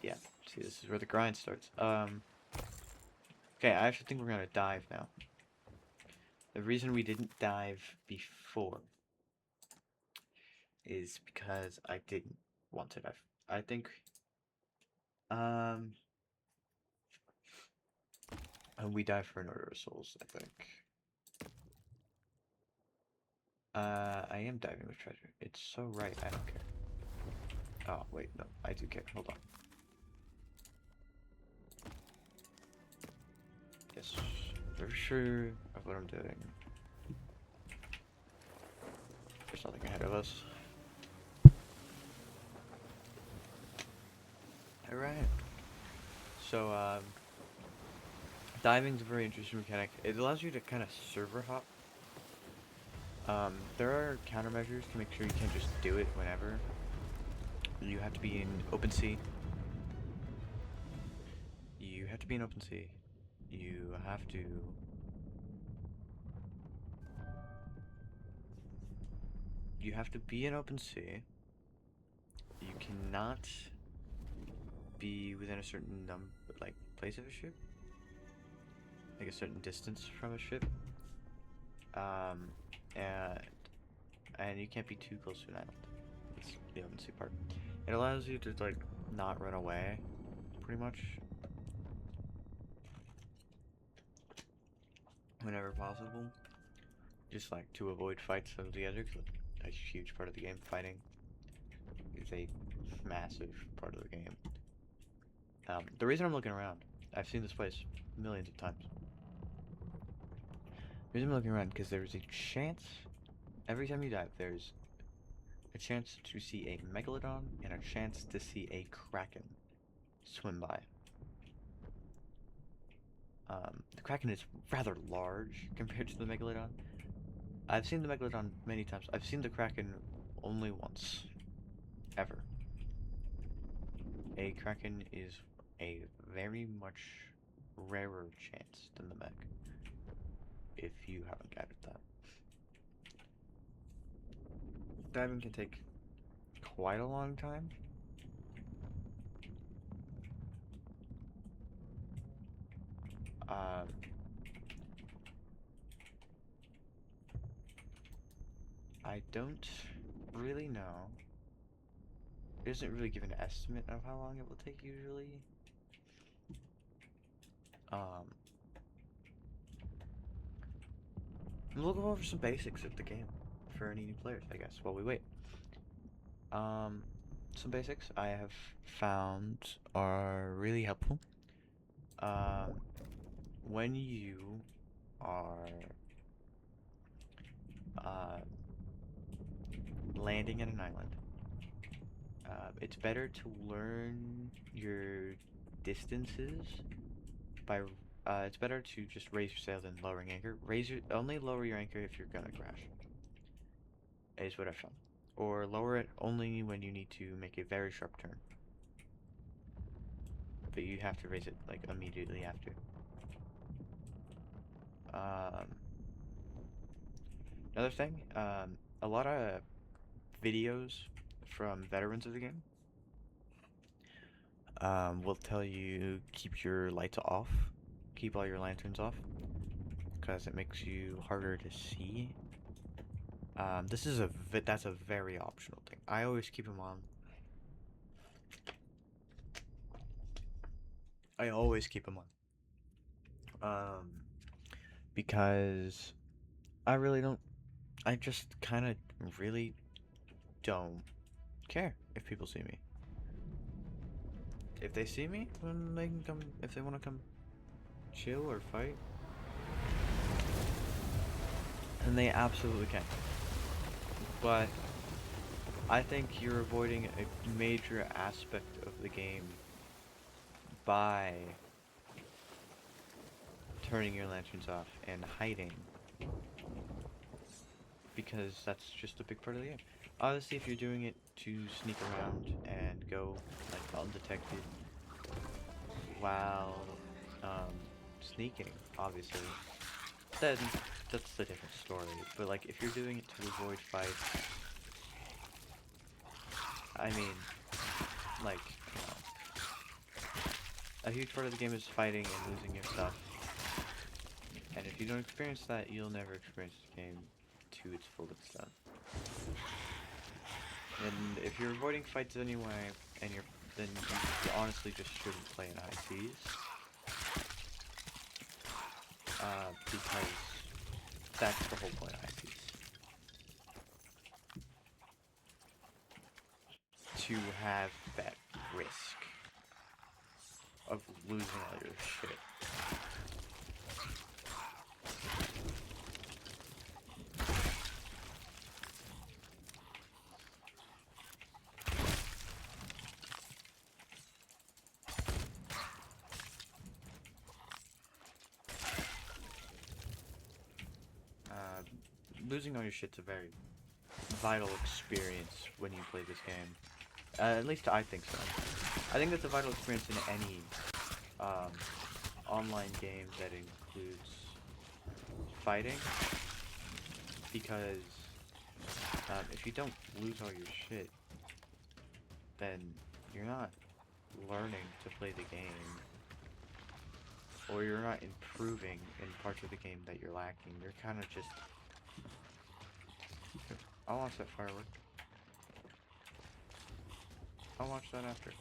Yeah, see, this is where the grind starts. Okay, I actually think we're gonna dive now. The reason we didn't dive before is because I didn't want to dive. I think, um, we dive for an Order of Souls, I think. I am diving with treasure. It's so right, I don't care. Oh, wait, no, I do care. Hold on. Yes, very sure of what I'm doing. There's nothing ahead of us. Alright. So, diving's a very interesting mechanic. It allows you to kind of server hop. There are countermeasures to make sure you can't just do it whenever. You have to be in open sea. You have to be in open sea. You have to... You have to be in open sea. You cannot be within a certain place of a ship. Like a certain distance from a ship. Um, and you can't be too close to an island. That's the open sea part. It allows you to like not run away, pretty much, whenever possible. Just like to avoid fights altogether, because a huge part of the game, fighting, is a massive part of the game. The reason I'm looking around, I've seen this place millions of times. The reason I'm looking around because there's a chance every time you dive, there's a chance to see a megalodon and a chance to see a kraken swim by. The kraken is rather large compared to the megalodon. I've seen the megalodon many times. I've seen the kraken only once, ever. A kraken is a very much rarer chance than the mech, if you haven't gathered that. Diving can take quite a long time. Um, I don't really know. It doesn't really give an estimate of how long it will take usually. Um, we'll go over some basics of the game for any new players, I guess, while we wait. Um, some basics I have found are really helpful. Um, when you are uh, landing at an island, it's better to learn your distances by. It's better to just raise your sail than lowering anchor. Only lower your anchor if you're gonna crash. Is what I found. Or lower it only when you need to make a very sharp turn. But you have to raise it like immediately after. Um, Another thing, a lot of videos from veterans of the game will tell you keep your lights off, keep all your lanterns off, because it makes you harder to see. That's a very optional thing. I always keep them on. I always keep them on. Because I really don't. I just kind of really don't care if people see me. If they see me, then they can come. If they want to come chill or fight, and they absolutely can. But I think you're avoiding a major aspect of the game by turning your lanterns off and hiding, because that's just a big part of the game. Obviously, if you're doing it to sneak around and go like undetected while sneaking, obviously, then that's a different story. But like, if you're doing it to avoid fights, I mean, like, a huge part of the game is fighting and losing your stuff. And if you don't experience that, you'll never experience the game to its full extent. And if you're avoiding fights anyway, then you honestly just shouldn't play in high seas. Because that's the whole point of high seas. To have that risk of losing all your shit. Losing all your shit's a very vital experience when you play this game. At least I think so. I think that's a vital experience in any online game that includes fighting, because if you don't lose all your shit, then you're not learning to play the game, or you're not improving in parts of the game that you're lacking. You're kind of just... I'll watch that firework. I'll watch that after.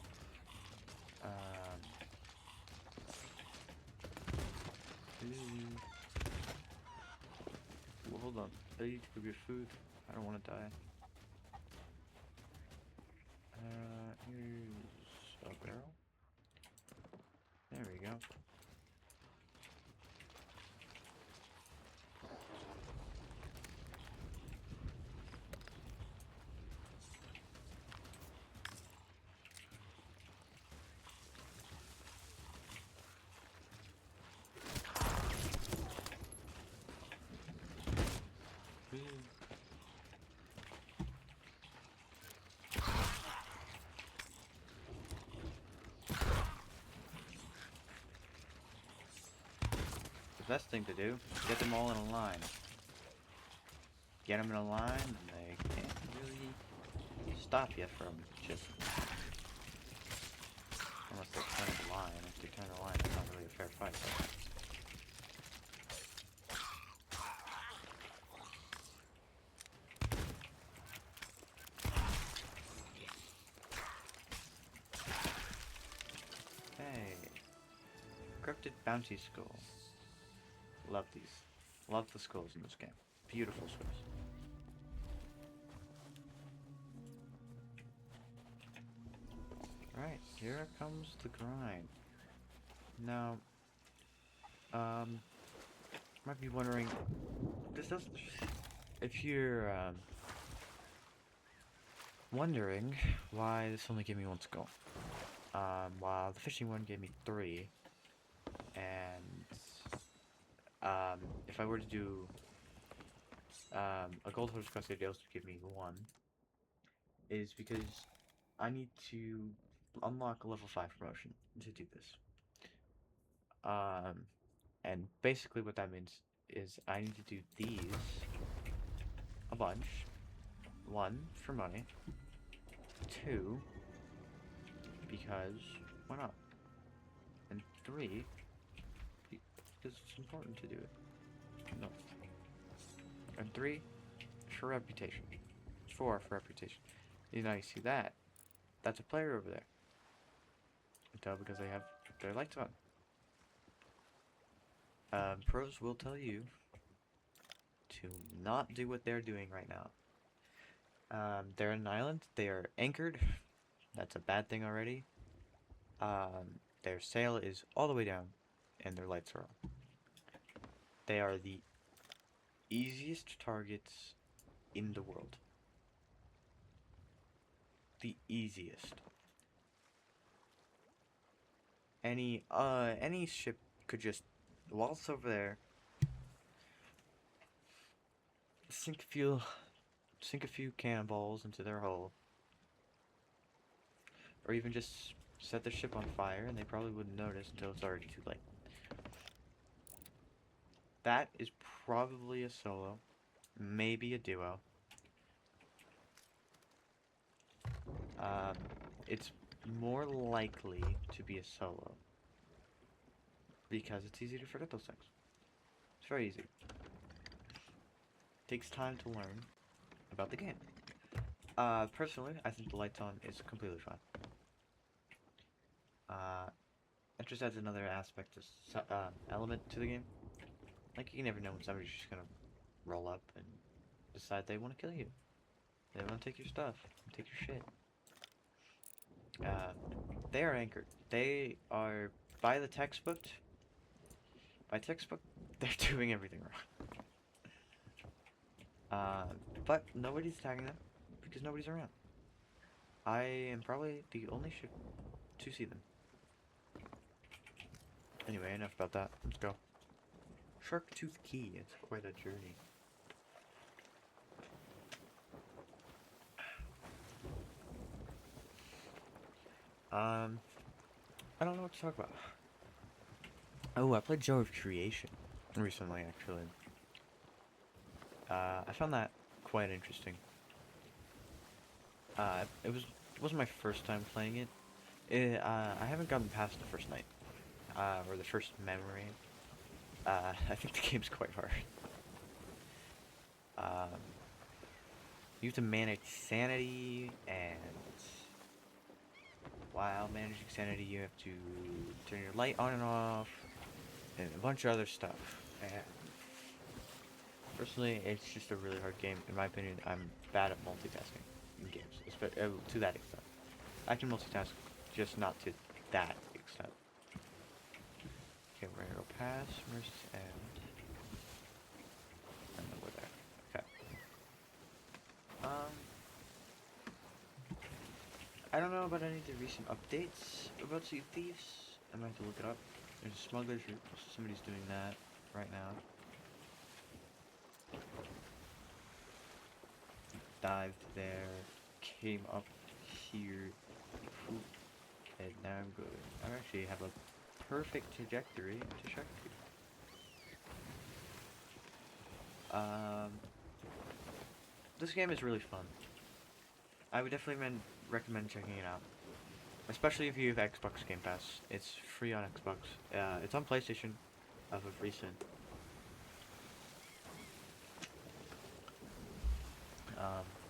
Well, hold on. I need to go get food. I don't want to die. Here's a barrel. There we go. The best thing to do, get them all in a line. Get them in a line, and they can't really stop you from just... Unless they turn the line. If they turn the line, it's not really a fair fight. Hey. Corrupted bounty skull. Love these. Love the skulls in this game. Beautiful skulls. Right, here comes the grind. Now, might be wondering, this does, if you're, wondering why this only gave me 1 skull. While the fishing one gave me 3, and, if I were to do, a gold horse quest, it would give me 1, is because I need to unlock a level 5 promotion to do this. And basically what that means is I need to do these a bunch. 1, for money. 2, because why not? And 3, because it's important to do it. No. And 3, for reputation. 4, for reputation. You know, you see that? That's a player over there. You can tell because they have their lights on. Pros will tell you to not do what they're doing right now. They're in an island. They are anchored. That's a bad thing already. Their sail is all the way down, and their lights are on. They are the easiest targets in the world. The easiest. Any ship could just waltz over there, sink a few cannonballs into their hull, or even just set the ship on fire, and they probably wouldn't notice until it's already too late. That is probably a solo, maybe a duo. It's more likely to be a solo. because it's easy to forget those things. It's very easy. Takes time to learn about the game. Personally, I think the lights on is completely fine. It just adds another aspect, element to the game. Like, you never know when somebody's just gonna roll up and decide they want to kill you. They want to take your stuff, take your shit. They are anchored. They are, by the textbook, they're doing everything wrong. But nobody's attacking them because nobody's around. I am probably the only ship to see them. Anyway, enough about that. Let's go. Sharktooth Key. It's quite a journey. I don't know what to talk about. Oh, I played Joe of Creation recently, actually. I found that quite interesting. It wasn't my first time playing it. I haven't gotten past the first night, or the first memory. I think the game's quite hard. You have to manage sanity, and while managing sanity, you have to turn your light on and off, and a bunch of other stuff. And personally, it's just a really hard game. In my opinion, I'm bad at multitasking in games, to that extent. I can multitask, just not to that extent. Okay, we're gonna go past Mercy's End. And then we're there. Okay. I don't know about any of the recent updates about Sea of Thieves. I might have to look it up. There's a smuggler's route, so somebody's doing that right now. Dived there, came up here, and now I'm good. I actually have a perfect trajectory to Sharktooth. This game is really fun. I would definitely recommend checking it out. Especially if you have Xbox Game Pass. It's free on Xbox. It's on PlayStation as of recent.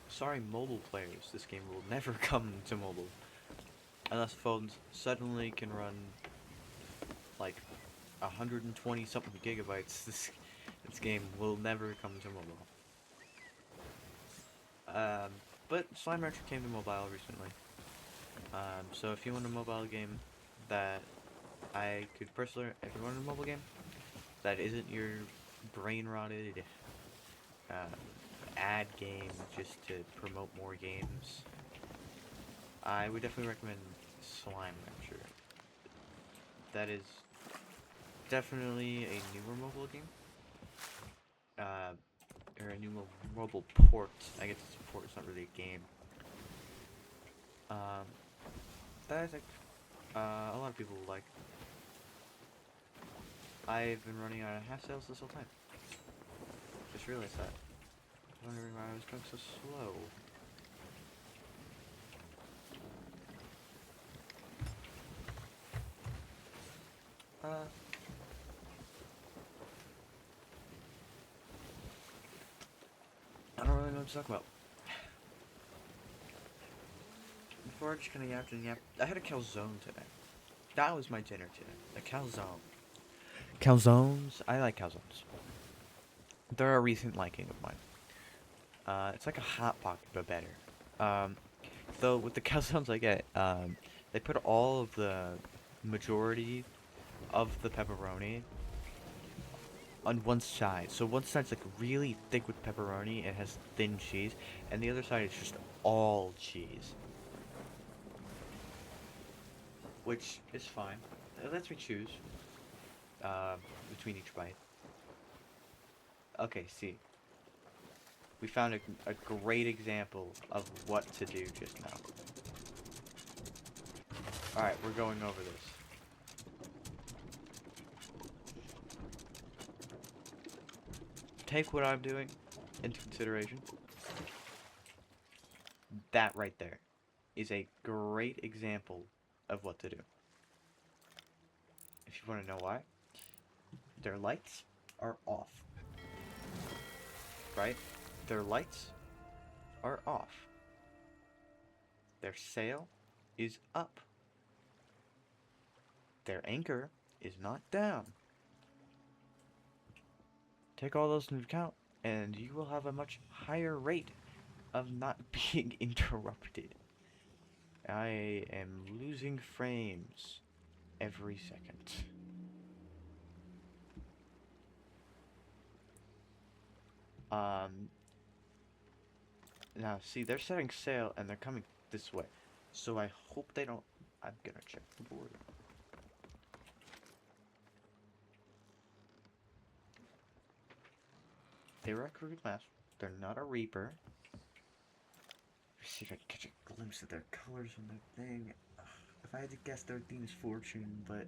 Sorry, mobile players. This game will never come to mobile. Unless phones suddenly can run like 120 something gigabytes. This game will never come to mobile. But Slime Rancher came to mobile recently. So if you want a mobile game that I could personally, if you want a mobile game that isn't your brain rotted ad game just to promote more games, I would definitely recommend Slime Rancher. That is definitely a newer mobile game. Or a new mobile port. I guess it's a port, it's not really a game. That I think a lot of people will like. I've been running out of half sales this whole time. Just realized that. Wondering why I was going so slow. I don't really know what to talk about. Before I just kind of yapped and yapped, I had a calzone today. That was my dinner today. A calzone. Calzones? I like calzones. They're a recent liking of mine. It's like a Hot Pocket, but better. Though with the calzones I get, they put all of the majority of the pepperoni on one side. So one side's like really thick with pepperoni, it has thin cheese, and the other side is just all cheese. Which is fine. It lets me choose between each bite. Okay, see. We found a great example of what to do just now. Alright, we're going over this. Take what I'm doing into consideration. That right there is a great example of what to do. If you want to know why, Their lights are off. Right? Their lights are off. Their sail is up. Their anchor is not down. Take all those into account, and you will have a much higher rate of not being interrupted. I am losing frames every second. Now see, they're setting sail and they're coming this way. So I hope they don't... I'm gonna check the board. They were a crooked mass. They're not a reaper. Let's see if I can catch a glimpse of their colors on the thing. If I had to guess, their theme is fortune, but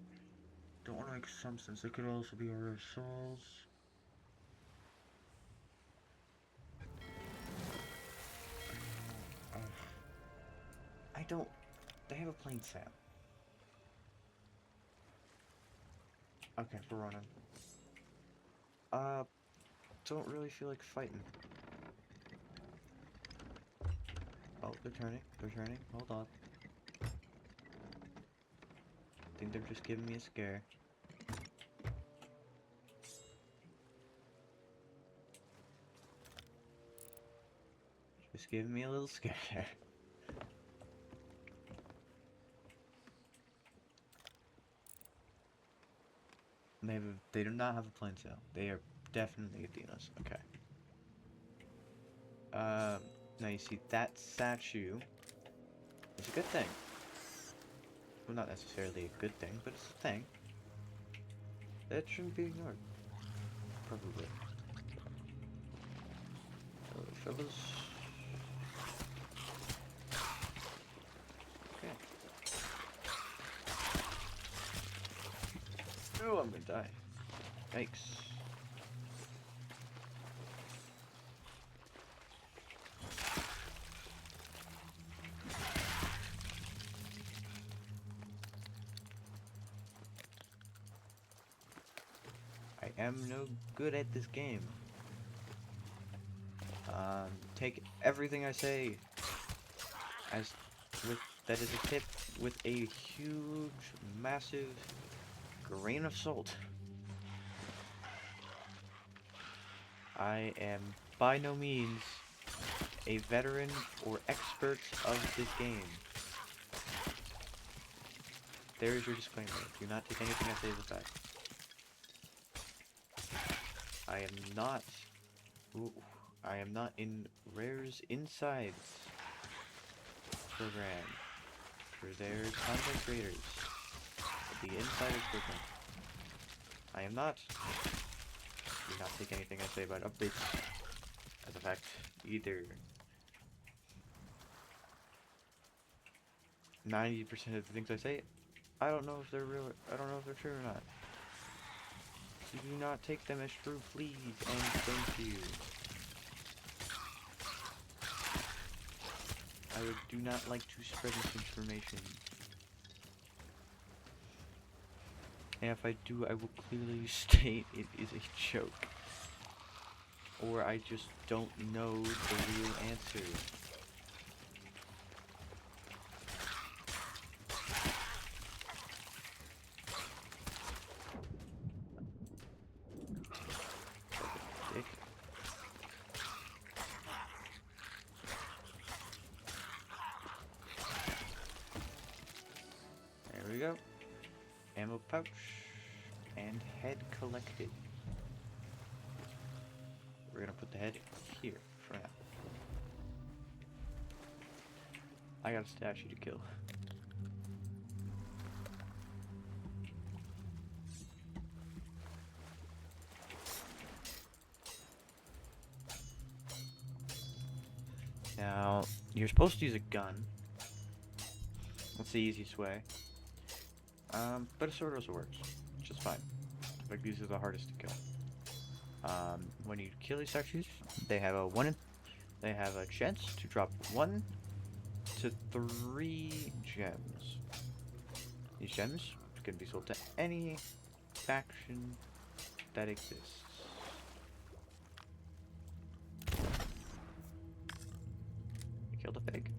don't want to make assumptions. They could also be Aura of Souls. I don't... They have a plain sail. Okay, we're running. Don't really feel like fighting. Oh, they're turning. They're turning. Hold on. I think they're just giving me a scare. Just giving me a little scare there. They do not have a plain sail. They are definitely Athenas. Okay. Now you see that statue is a good thing. Well, not necessarily a good thing, but it's a thing. That shouldn't be ignored. Probably. So, fellas. Okay. Oh, I'm gonna die. Yikes. I am no good at this game. Take everything I say as that is a tip with a huge, massive grain of salt. I am by no means a veteran or expert of this game. There is your disclaimer. Do not take anything I say as a fact. I am not... Ooh, I am not in Rare's Insides program for their content creators. The Insiders program. I am not. Do not take anything I say about updates as a fact either. 90% of the things I say, I don't know if they're real. I don't know if they're true or not. So do not take them as true, please, and thank you. I do not like to spread misinformation. And if I do, I will clearly state it is a joke. Or I just don't know the real answer. Dick. There we go. Ammo pouch and head collected. We're gonna put the head here for now. I got a statue to kill. Now, you're supposed to use a gun. That's the easiest way. But a sword also works, which is fine. Like, these are the hardest to kill. When you kill these statues, they have a chance to drop 1 to 3 gems. These gems can be sold to any faction that exists. You killed a pig.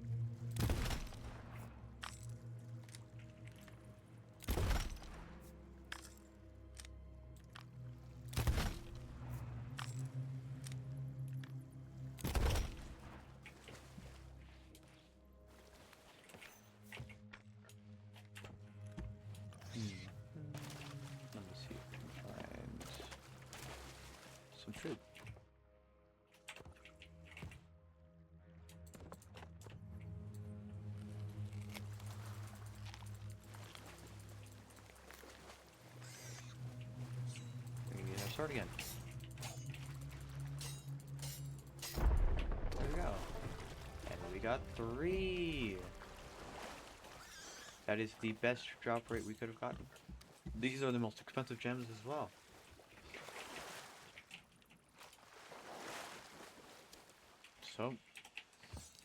Let me see if I can find some food. We can use our sword again. There we go. And we got 3. That is the best drop rate we could have gotten. These are the most expensive gems as well. So,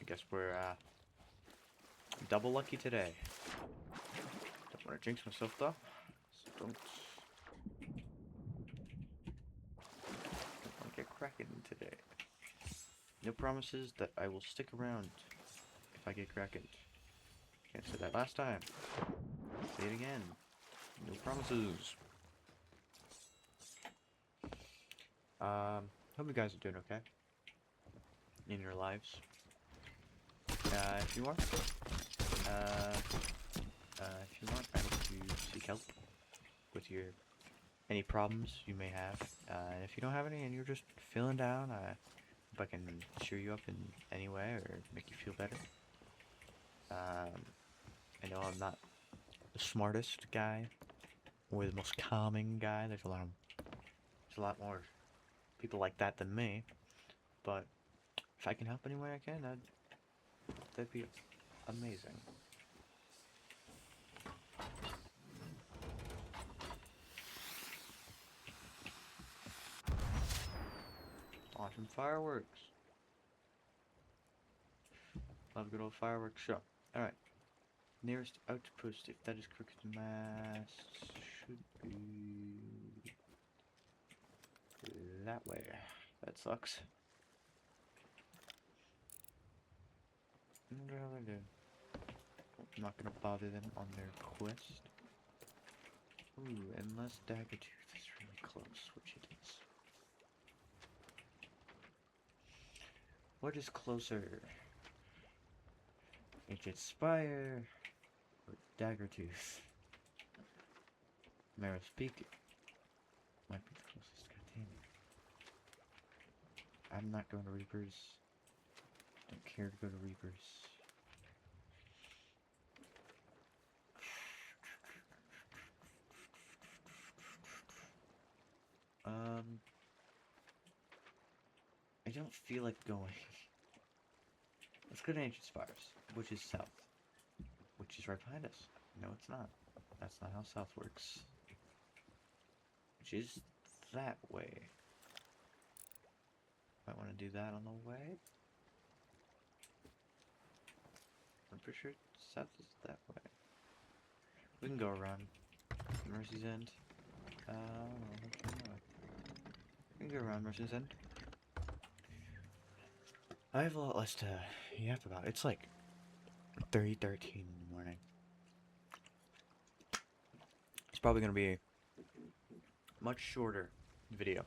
I guess we're double lucky today. Don't want to jinx myself though. So don't want to get cracking today. No promises that I will stick around if I get cracking. Can't say that last time. Say it again. No promises. Hope you guys are doing okay in your lives. If you are, I hope you seek help with your any problems you may have. And if you don't have any and you're just feeling down, I hope I can cheer you up in any way or make you feel better. I know I'm not the smartest guy or the most calming guy. There's a lot more people like that than me. But if I can help any way I can, that'd be amazing. Awesome fireworks. Love a good old fireworks show. Alright. Nearest outpost, if that is Crooked Mast, should be that way. That sucks. I wonder how they do. I'm not gonna bother them on their quest. Ooh, unless Daggertooth is really close, which it is. What is closer? Ancient Spire or Daggertooth? Marrow's Peak might be the closest. God damn it. I'm not going to Reapers. Don't care to go to Reapers. I don't feel like going. Let's go to Ancient Spires, which is south. Which is right behind us. No, it's not. That's not how south works. Which is that way. Might want to do that on the way. I'm pretty sure south is that way. We can go around Mercy's End. We can go around Mercy's End. I have a lot less to yap about. It's like 3:13 in the morning. It's probably going to be a much shorter video.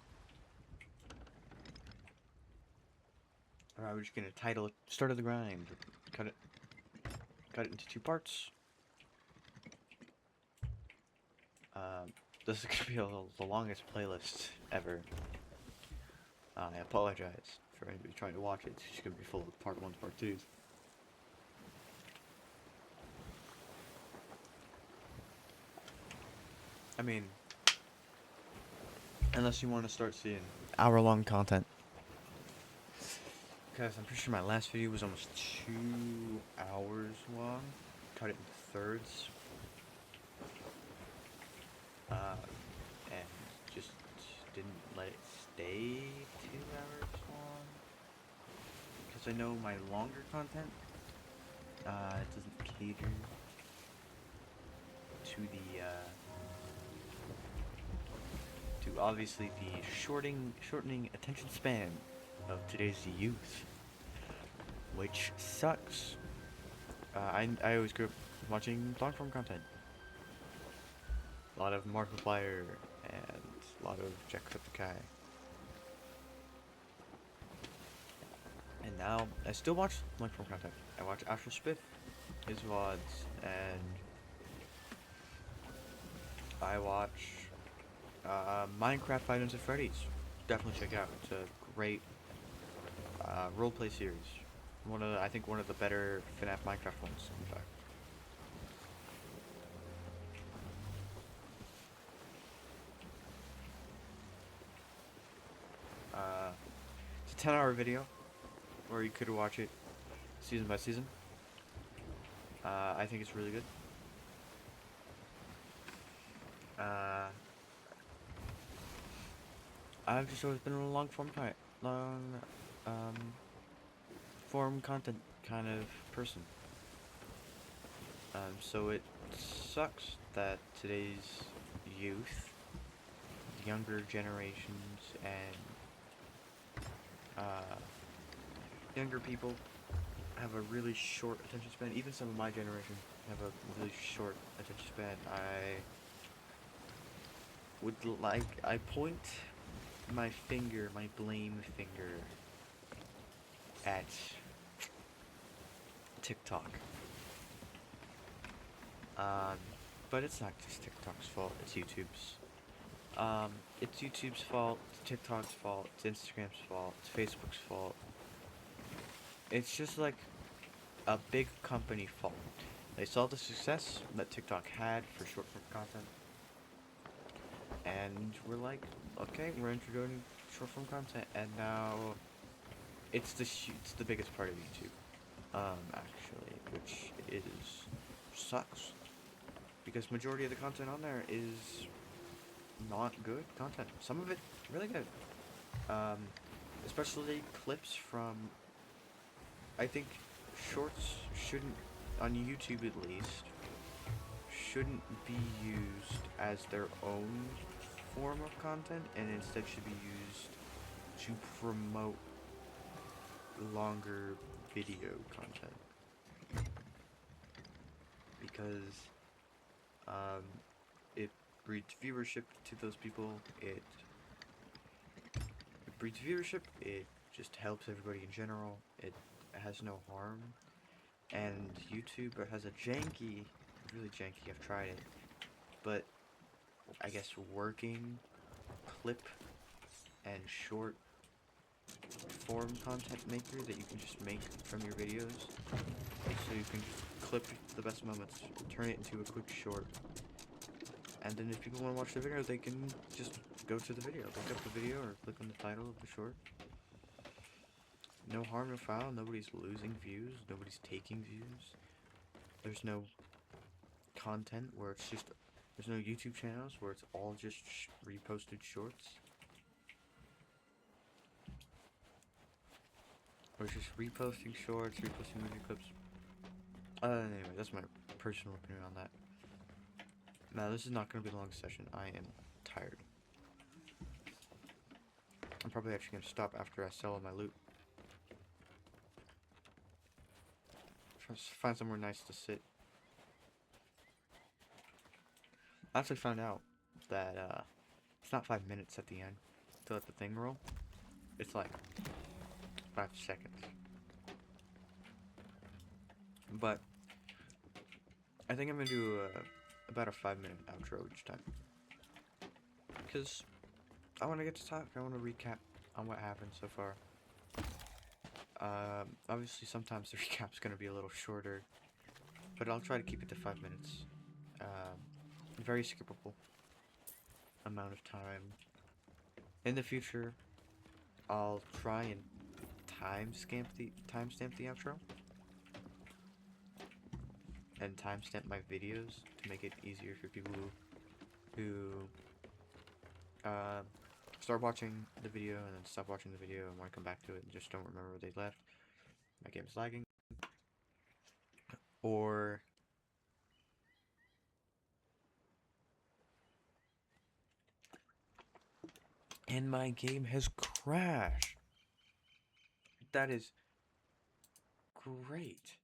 Alright, we're just going to title it Start of the Grind. Cut it into 2 parts. This is going to be the longest playlist ever. I apologize for anybody trying to watch it. It's just going to be full of part 1s, part 2s. I mean, unless you want to start seeing hour-long content. Because I'm pretty sure my last video was almost 2 hours long. Cut it into thirds. And just didn't let it stay 2 hours long. Because I know my longer content, it doesn't cater to the, to obviously the shortening attention span of today's youth, which sucks. I always grew up watching long form content. A lot of Markiplier and a lot of Jacksepticeye. And now I still watch long form content. I watch Astral Spiff, his VODs, and I watch Minecraft Five Nights at Freddy's. Definitely check it out. It's a great roleplay series. I think one of the better FNAF Minecraft ones, in fact. It's a 10-hour video, or you could watch it season by season. I think it's really good. I've just always been a long um, form content kind of person. So it sucks that today's youth, younger generations, and younger people have a really short attention span. Even some of my generation have a really short attention span. I point my finger, my blame finger, at TikTok. But it's not just TikTok's fault, it's YouTube's. It's YouTube's fault, it's TikTok's fault, it's Instagram's fault, it's Facebook's fault. It's just like a big company fault. They saw the success that TikTok had for short form content, and we're like, okay, we're introducing short form content, and now it's the biggest part of YouTube, actually, which sucks because majority of the content on there is not good content. Some of it really good, especially clips from. I think shorts shouldn't, on YouTube at least, shouldn't be used as their own form of content, and instead should be used to promote longer video content. Because it breeds viewership to those people, it breeds viewership, it just helps everybody in general, it has no harm, and YouTube has a really janky, I've tried it, but I guess working clip and short form content maker that you can just make from your videos, so you can clip the best moments, turn it into a quick short, and then if people want to watch the video, they can just go to the video, look up the video, or click on the title of the short. No harm, no foul, nobody's losing views, nobody's taking views. There's no content where it's just, there's no YouTube channels where it's all just reposted shorts. Or it's just reposting shorts, reposting movie clips. Anyway, that's my personal opinion on that. Now, this is not going to be a long session. I am tired. I'm probably actually going to stop after I sell all my loot. Just find somewhere nice to sit. I actually found out that it's not 5 minutes at the end to let the thing roll. It's like 5 seconds. But I think I'm gonna do about a 5-minute outro each time, because I want to get to talk. I want to recap on what happened so far. Obviously sometimes the recap's gonna be a little shorter, but I'll try to keep it to 5 minutes. Very skippable amount of time. In the future, I'll try and timestamp the outro, and timestamp my videos to make it easier for people who start watching the video and then stop watching the video and want to come back to it and just don't remember where they left. My game's lagging. Or And my game has crashed. That is great.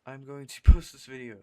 I'm going to post this video